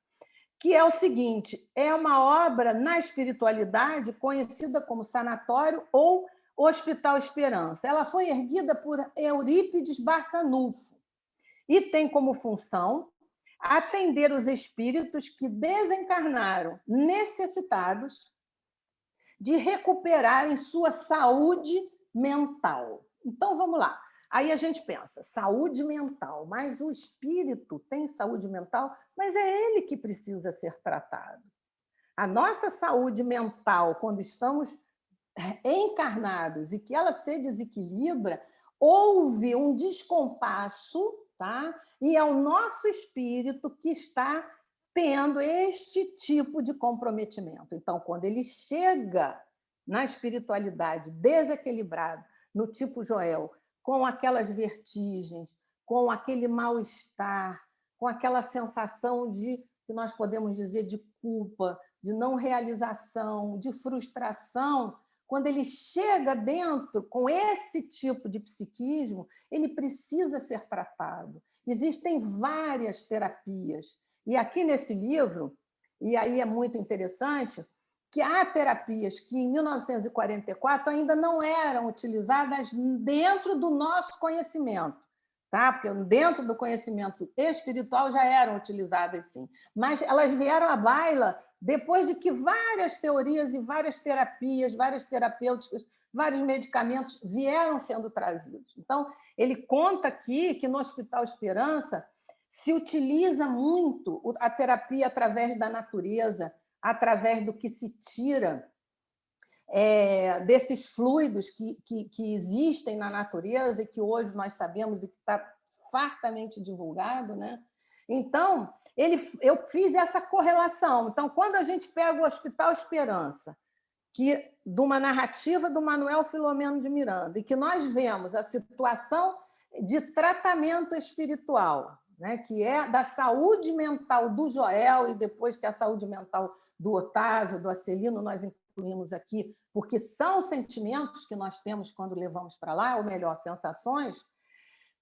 que é o seguinte: é uma obra na espiritualidade conhecida como sanatório ou Hospital Esperança. Ela foi erguida por Eurípides Barçanufo e tem como função atender os espíritos que desencarnaram necessitados de recuperarem sua saúde mental. Então, vamos lá. Aí a gente pensa, saúde mental, mas o espírito tem saúde mental, mas é ele que precisa ser tratado. A nossa saúde mental, quando estamos encarnados e que ela se desequilibra, houve um descompasso, tá? E é o nosso espírito que está tendo este tipo de comprometimento. Então, quando ele chega na espiritualidade desequilibrado, no tipo Joel, com aquelas vertigens, com aquele mal-estar, com aquela sensação de, que nós podemos dizer, de culpa, de não realização, de frustração, quando ele chega dentro com esse tipo de psiquismo, ele precisa ser tratado. Existem várias terapias. E aqui nesse livro, e aí é muito interessante, que há terapias que em 1944 ainda não eram utilizadas dentro do nosso conhecimento, tá? Porque dentro do conhecimento espiritual já eram utilizadas, sim. Mas elas vieram à baila depois de que várias teorias e várias terapias, várias terapêuticas, vários medicamentos vieram sendo trazidos. Então, ele conta aqui que no Hospital Esperança se utiliza muito a terapia através da natureza, através do que se tira desses fluidos que existem na natureza e que hoje nós sabemos e que está fartamente divulgado, né? Então, eu fiz essa correlação. Então, quando a gente pega o Hospital Esperança, de uma narrativa do Manuel Filomeno de Miranda, e que nós vemos a situação de tratamento espiritual, né, que é da saúde mental do Joel, e depois que a saúde mental do Otávio, do Acelino, nós incluímos aqui, porque são sentimentos que nós temos quando levamos para lá, ou melhor, sensações,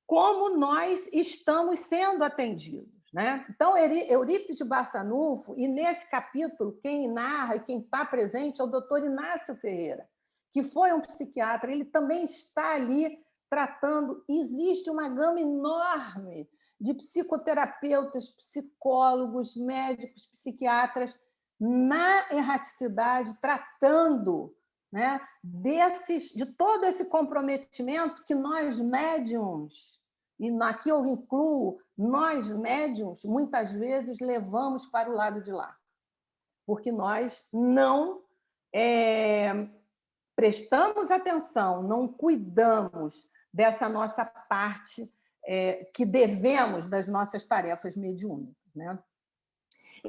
como nós estamos sendo atendidos. Né? Então, Eurípides Barçanufo, e nesse capítulo, quem narra e quem está presente é o doutor Inácio Ferreira, que foi um psiquiatra, ele também está ali tratando. Existe uma gama enorme de psicoterapeutas, psicólogos, médicos, psiquiatras na erraticidade, tratando, né, de todo esse comprometimento que nós médiums, e aqui eu incluo, nós médiums, muitas vezes levamos para o lado de lá, porque nós não prestamos atenção, não cuidamos dessa nossa parte que devemos das nossas tarefas mediúnicas, né?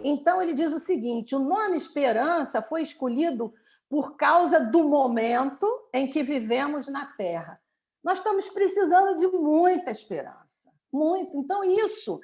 Então, ele diz o seguinte: o nome Esperança foi escolhido por causa do momento em que vivemos na Terra. Nós estamos precisando de muita esperança, muito. Então, isso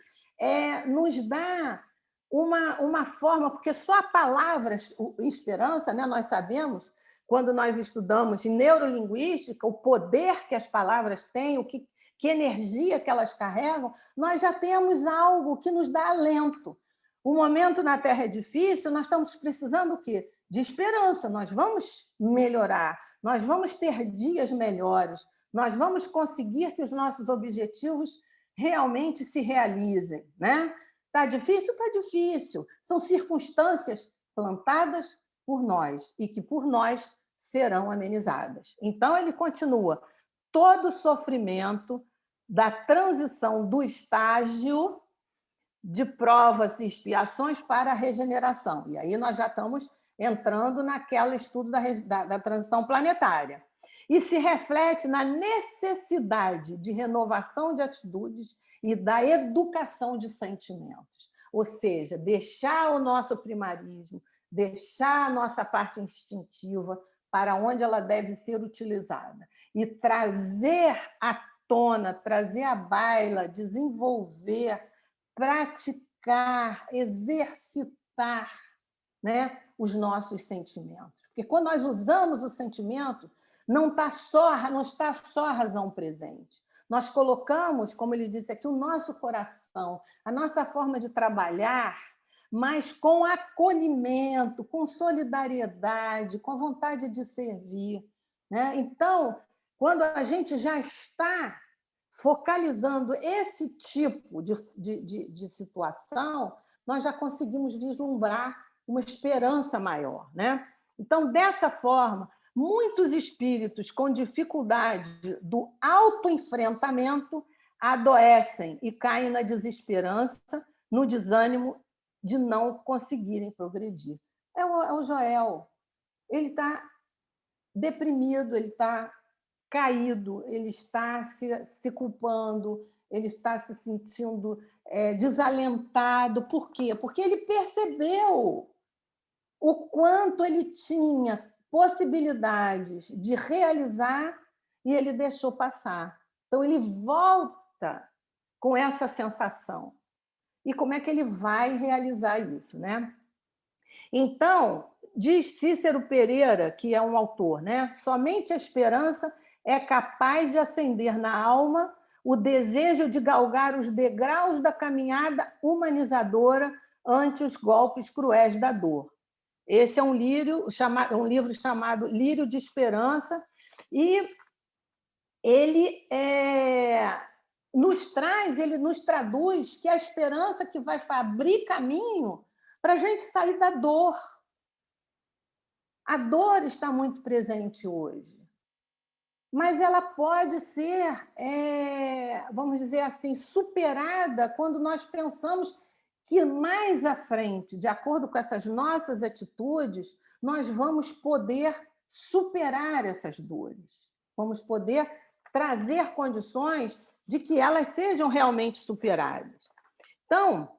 nos dá uma forma, porque só a palavra esperança, né, nós sabemos, quando nós estudamos em neurolinguística, o poder que as palavras têm, que energia que elas carregam, nós já temos algo que nos dá alento. O momento na Terra é difícil, nós estamos precisando o quê? De esperança. Nós vamos melhorar, nós vamos ter dias melhores, nós vamos conseguir que os nossos objetivos realmente se realizem, né? Está difícil? Está difícil. São circunstâncias plantadas por nós e que por nós serão amenizadas. Então, ele continua: todo sofrimento da transição do estágio de provas e expiações para a regeneração. E aí nós já estamos entrando naquele estudo da transição planetária. E se reflete na necessidade de renovação de atitudes e da educação de sentimentos. Ou seja, deixar o nosso primarismo, deixar a nossa parte instintiva para onde ela deve ser utilizada. E trazer à tona, trazer à baila, desenvolver, praticar, exercitar, né, os nossos sentimentos. Porque quando nós usamos o sentimento, não está só a razão presente. Nós colocamos, como ele disse aqui, o nosso coração, a nossa forma de trabalhar, mas com acolhimento, com solidariedade, com vontade de servir, né? Então, quando a gente já está focalizando esse tipo de situação, nós já conseguimos vislumbrar uma esperança maior, né? Então, dessa forma, muitos espíritos com dificuldade do autoenfrentamento adoecem e caem na desesperança, no desânimo de não conseguirem progredir. É o Joel. Ele está deprimido, ele está caído, ele está se culpando, ele está se sentindo desalentado. Por quê? Porque ele percebeu o quanto ele tinha possibilidades de realizar e ele deixou passar. Então, ele volta com essa sensação. E como é que ele vai realizar isso, né? Então, diz Cícero Pereira, que é um autor, né? Somente a esperança é capaz de acender na alma o desejo de galgar os degraus da caminhada humanizadora ante os golpes cruéis da dor. Esse é um livro chamado Lírio de Esperança, e ele nos traduz que a esperança que vai abrir caminho para a gente sair da dor. A dor está muito presente hoje, mas ela pode ser, vamos dizer assim, superada quando nós pensamos que mais à frente, de acordo com essas nossas atitudes, nós vamos poder superar essas dores, vamos poder trazer condições de que elas sejam realmente superadas. Então,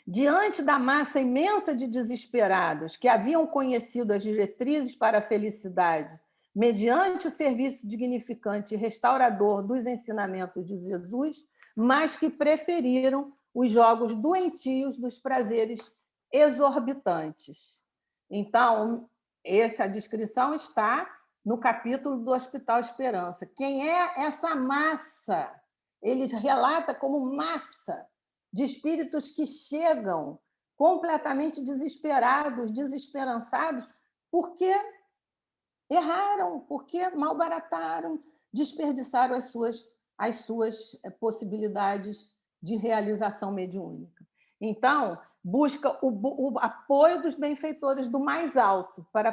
diante da massa imensa de desesperados que haviam conhecido as diretrizes para a felicidade, mediante o serviço dignificante e restaurador dos ensinamentos de Jesus, mas que preferiram os jogos doentios dos prazeres exorbitantes. Então, essa descrição está no capítulo do Hospital Esperança. Quem é essa massa? Ele relata como massa de espíritos que chegam completamente desesperados, desesperançados, porque erraram, porque malbarataram, desperdiçaram as suas possibilidades de realização mediúnica. Então, busca o apoio dos benfeitores do mais alto para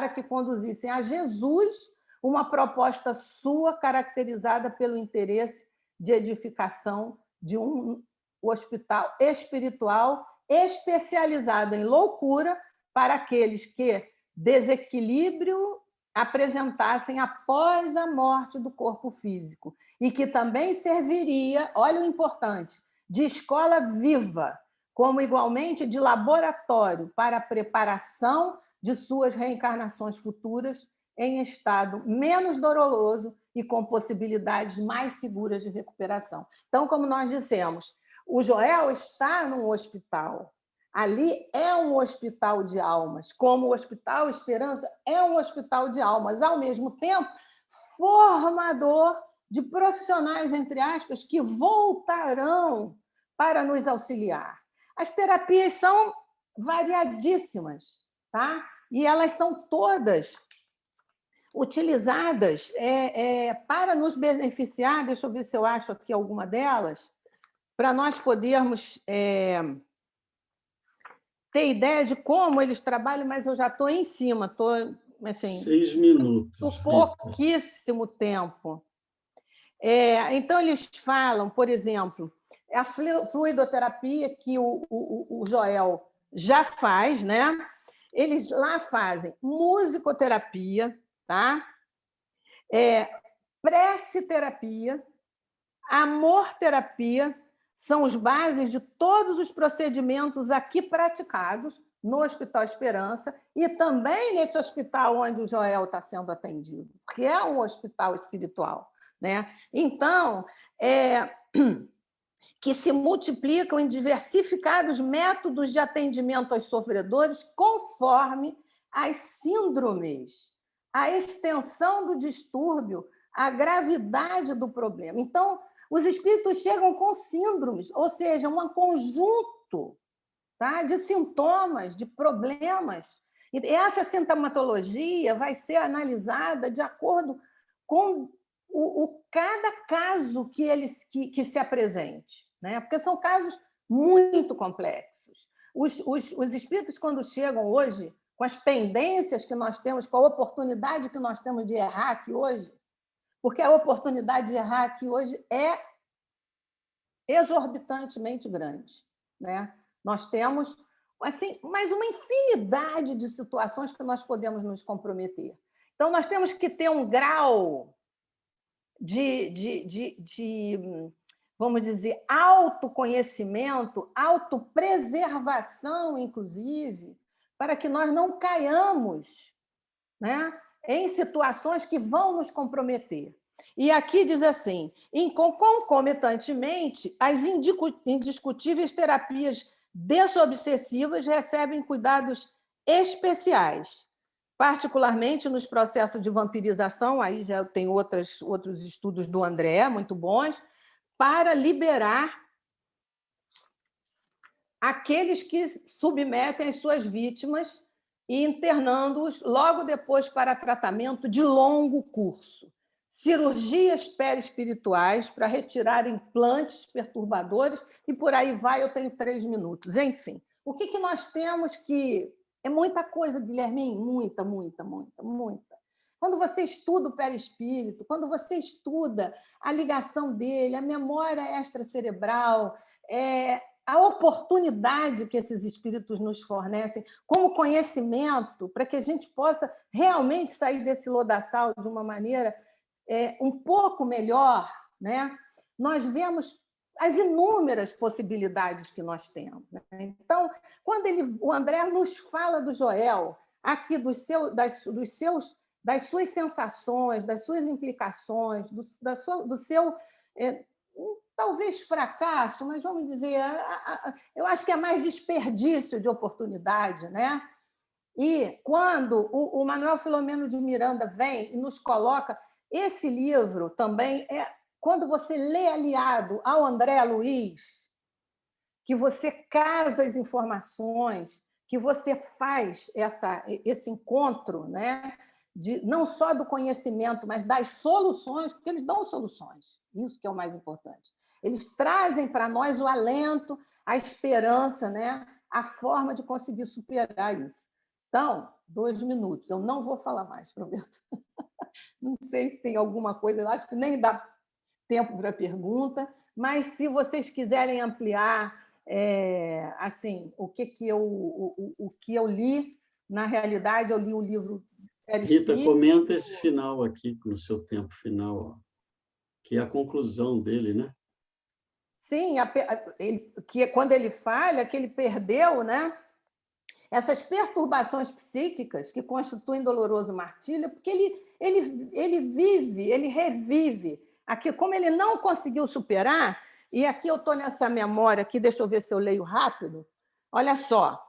que conduzissem a Jesus uma proposta sua caracterizada pelo interesse de edificação de um hospital espiritual especializado em loucura para aqueles que desequilíbrio apresentassem após a morte do corpo físico, e que também serviria, olha o importante, de escola viva, como igualmente de laboratório para a preparação de suas reencarnações futuras em estado menos doloroso e com possibilidades mais seguras de recuperação. Então, como nós dissemos, o Joel está num hospital. Ali é um hospital de almas, como o Hospital Esperança é um hospital de almas, ao mesmo tempo formador de profissionais, entre aspas, que voltarão para nos auxiliar. As terapias são variadíssimas, tá? E elas são todas utilizadas para nos beneficiar. Deixa eu ver se eu acho aqui alguma delas, para nós podermos ter ideia de como eles trabalham, mas eu já estou em cima, estou assim, 6 minutos. Por pouquíssimo tempo. Então, eles falam, por exemplo, a fluidoterapia que o Joel já faz, né? Eles lá fazem musicoterapia, tá? Prece-terapia, amor-terapia, são as bases de todos os procedimentos aqui praticados no Hospital Esperança e também nesse hospital onde o Joel está sendo atendido, porque é um hospital espiritual, né? Então, que se multiplicam em diversificados métodos de atendimento aos sofredores conforme as síndromes, a extensão do distúrbio, a gravidade do problema. Então, os espíritos chegam com síndromes, ou seja, um conjunto, tá, de sintomas, de problemas. E essa sintomatologia vai ser analisada de acordo com cada caso que se apresente, né? Porque são casos muito complexos. Os espíritos, quando chegam hoje, com as pendências que nós temos, com a oportunidade que nós temos de errar aqui hoje, porque a oportunidade de errar aqui hoje é exorbitantemente grande, né? Nós temos assim, mais uma infinidade de situações que nós podemos nos comprometer. Então, nós temos que ter um grau vamos dizer, autoconhecimento, autopreservação, inclusive, para que nós não caiamos, né, em situações que vão nos comprometer. E aqui diz assim, concomitantemente, as indiscutíveis terapias desobsessivas recebem cuidados especiais, particularmente nos processos de vampirização, aí já tem outros estudos do André, muito bons, para liberar aqueles que submetem as suas vítimas e internando-os logo depois para tratamento de longo curso. Cirurgias perispirituais para retirar implantes perturbadores e por aí vai, eu tenho 3 minutos. Enfim, o que nós temos que... É muita coisa, Guilherme, muita. Quando você estuda o perispírito, quando você estuda a ligação dele, a memória extracerebral, a oportunidade que esses espíritos nos fornecem como conhecimento para que a gente possa realmente sair desse lodaçal de uma maneira um pouco melhor, né? Nós vemos as inúmeras possibilidades que nós temos, né? Então, quando o André nos fala do Joel, aqui das suas sensações, das suas implicações, do seu talvez fracasso, mas vamos dizer, eu acho que é mais desperdício de oportunidade, né? E quando o Manuel Filomeno de Miranda vem e nos coloca, esse livro também quando você lê aliado ao André Luiz, que você casa as informações, que você faz esse encontro, né? Não só do conhecimento, mas das soluções, porque eles dão soluções, isso que é o mais importante. Eles trazem para nós o alento, a esperança, né? A forma de conseguir superar isso. Então, 2 minutos, eu não vou falar mais, prometo. Não sei se tem alguma coisa, eu acho que nem dá tempo para pergunta, mas se vocês quiserem ampliar assim, o que eu li, na realidade, eu li o livro Rita, comenta esse final aqui, no seu tempo final, ó, que é a conclusão dele, né? Sim, quando ele falha, que ele perdeu, né? Essas perturbações psíquicas que constituem doloroso martírio, porque ele vive, ele revive. Aqui, como ele não conseguiu superar, e aqui eu estou nessa memória, aqui, deixa eu ver se eu leio rápido. Olha só.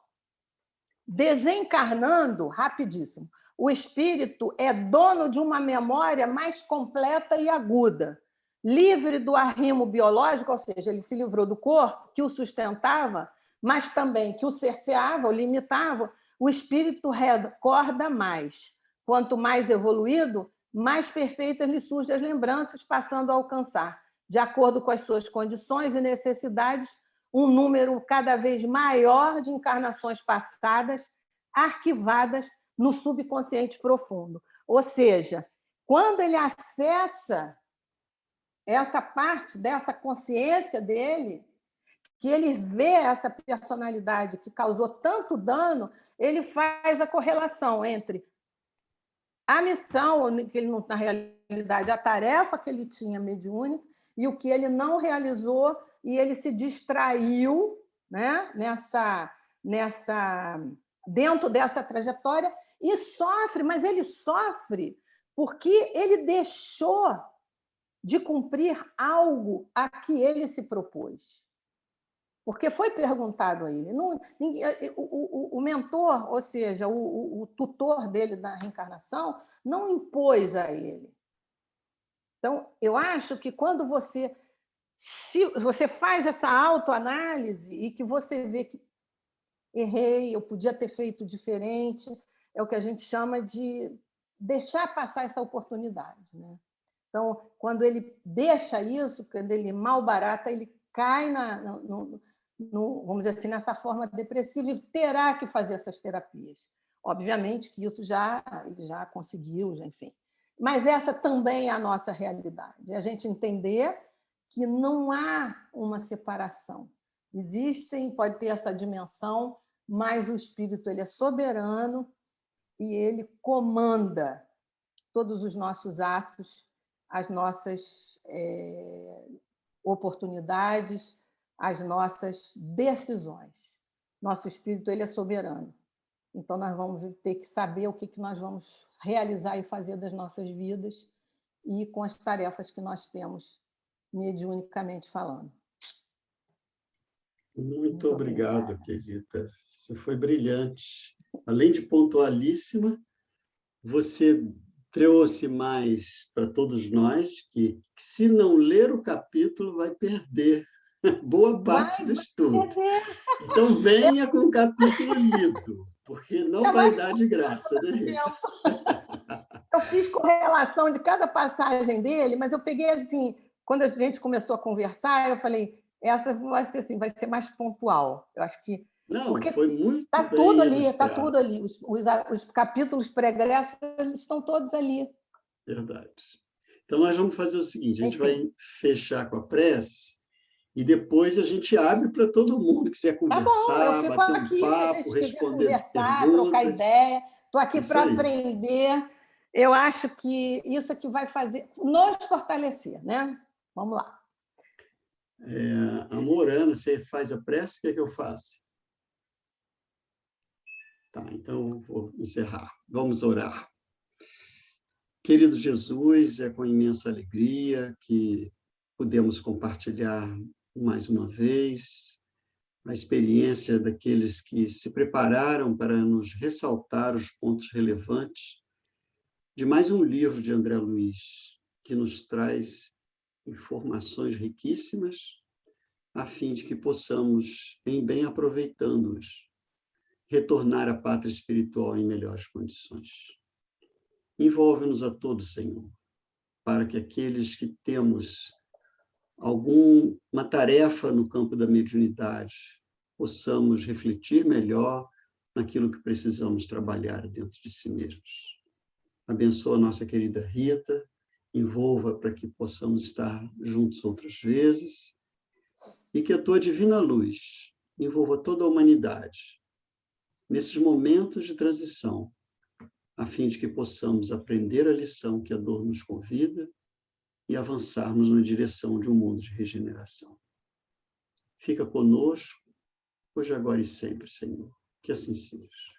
Desencarnando, rapidíssimo, o espírito é dono de uma memória mais completa e aguda, livre do arrimo biológico, ou seja, ele se livrou do corpo que o sustentava, mas também que o cerceava, o limitava. O espírito recorda mais. Quanto mais evoluído, mais perfeitas lhe surgem as lembranças, passando a alcançar, de acordo com as suas condições e necessidades, um número cada vez maior de encarnações passadas, arquivadas no subconsciente profundo. Ou seja, quando ele acessa essa parte dessa consciência dele, que ele vê essa personalidade que causou tanto dano, ele faz a correlação entre a missão, que ele, na realidade, a tarefa que ele tinha mediúnica, e o que ele não realizou, e ele se distraiu, né, dentro dessa trajetória e sofre, mas ele sofre porque ele deixou de cumprir algo a que ele se propôs. Porque foi perguntado a ele. O mentor, ou seja, o tutor dele da reencarnação, não impôs a ele. Então, eu acho que quando você faz essa autoanálise e que você vê que errei, eu podia ter feito diferente, é o que a gente chama de deixar passar essa oportunidade, né? Então, quando ele deixa isso, quando ele malbarata, ele cai vamos dizer assim, nessa forma depressiva e terá que fazer essas terapias. Obviamente que isso ele já conseguiu, enfim. Mas essa também é a nossa realidade. É a gente entender que não há uma separação. Pode ter essa dimensão, mas o espírito ele é soberano e ele comanda todos os nossos atos, as nossas oportunidades, as nossas decisões. Nosso espírito ele é soberano. Então, nós vamos ter que saber o que nós vamos realizar e fazer das nossas vidas e com as tarefas que nós temos, mediunicamente falando. Muito obrigado, querida. Você foi brilhante. Além de pontualíssima, você trouxe mais para todos nós que, se não ler o capítulo, vai perder boa parte do estudo. Então, venha com o capítulo lido, porque não vai dar de graça, né, Rita? Eu fiz correlação de cada passagem dele, mas eu peguei assim, quando a gente começou a conversar, eu falei, essa vai ser assim, vai ser mais pontual. Eu acho que não, porque foi muito tá bem tudo ali, ilustrado. está tudo ali. Os capítulos pregressos estão todos ali. Verdade. Então, nós vamos fazer o seguinte, a gente vai fechar com a prece e depois a gente abre para todo mundo que quiser conversar, eu fico bater aqui, um papo, se a gente quiser responder conversar, perguntas. trocar ideia. Estou aqui Isso para aí. aprender. Eu acho que isso é que vai fazer nos fortalecer, né? Vamos lá. Amor, Ana, você faz a prece? O que é que eu faço? Tá, então vou encerrar. Vamos orar. Querido Jesus, é com imensa alegria que podemos compartilhar mais uma vez a experiência daqueles que se prepararam para nos ressaltar os pontos relevantes de mais um livro de André Luiz, que nos traz informações riquíssimas, a fim de que possamos, em bem aproveitando-os, retornar à pátria espiritual em melhores condições. Envolve-nos a todos, Senhor, para que aqueles que temos alguma tarefa no campo da mediunidade possamos refletir melhor naquilo que precisamos trabalhar dentro de si mesmos. Abençoa a nossa querida Rita, envolva para que possamos estar juntos outras vezes e que a tua divina luz envolva toda a humanidade nesses momentos de transição, a fim de que possamos aprender a lição que a dor nos convida e avançarmos na direção de um mundo de regeneração. Fica conosco, hoje, agora e sempre, Senhor. Que assim seja.